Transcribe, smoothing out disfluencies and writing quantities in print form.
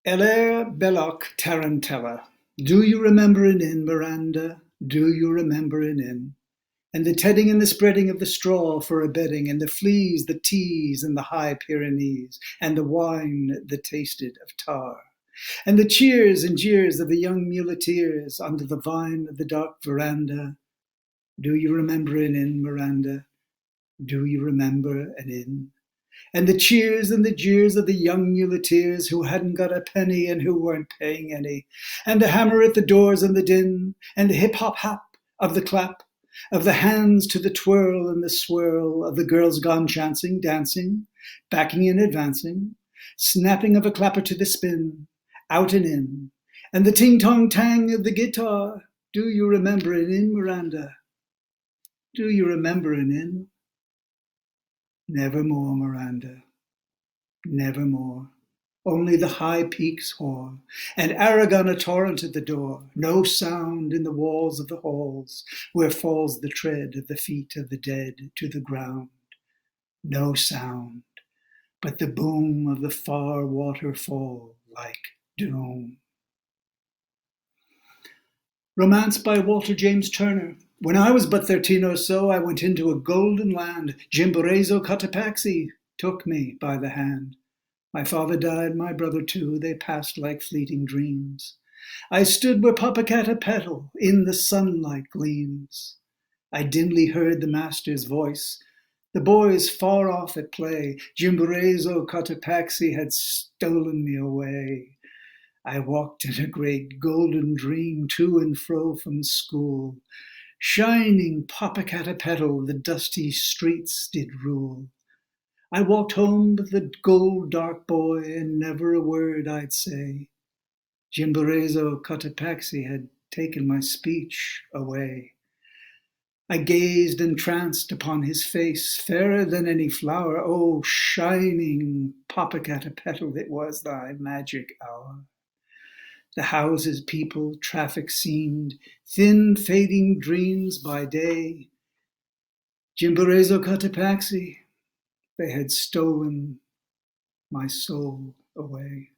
Hilaire Belloc Tarantella. Do you remember an inn, Miranda? Do you remember an inn? And the tedding and the spreading of the straw for a bedding, and the fleas, the teas, and the high Pyrenees, and the wine that tasted of tar, and the cheers and jeers of the young muleteers under the vine of the dark veranda. Do you remember an inn, Miranda? Do you remember an inn? And the cheers and the jeers of the young muleteers who hadn't got a penny and who weren't paying any, and the hammer at the doors and the din, and the hip-hop-hap of the clap, of the hands to the twirl and the swirl of the girls gone chancing, dancing, backing and advancing, snapping of a clapper to the spin, out and in, and the ting-tong-tang of the guitar. Do you remember an inn, Miranda? Do you remember an inn? Nevermore, Miranda, nevermore. Only the high peaks hoar, and Aragon a torrent at the door. No sound in the walls of the halls, where falls the tread of the feet of the dead to the ground. No sound, but the boom of the far waterfall like doom. Romance by Walter James Turner. When I was but 13 or so, I went into a golden land. Jimborezo Cotopaxi took me by the hand. My father died, my brother too. They passed like fleeting dreams. I stood where Popocatépetl in the sunlight gleams. I dimly heard the master's voice, the boys far off at play. Jimborezo Cotopaxi had stolen me away. I walked in a great golden dream to and fro from school. Shining Popocatépetl the dusty streets did rule. I walked home with the gold dark boy, and never a word I'd say. Jimborezo Cotopaxi had taken my speech away. I gazed entranced upon his face, fairer than any flower. Oh, shining Popocatépetl, it was thy magic hour. The houses, people, traffic seemed thin, fading dreams by day. Jimborezo Cotopaxi, they had stolen my soul away.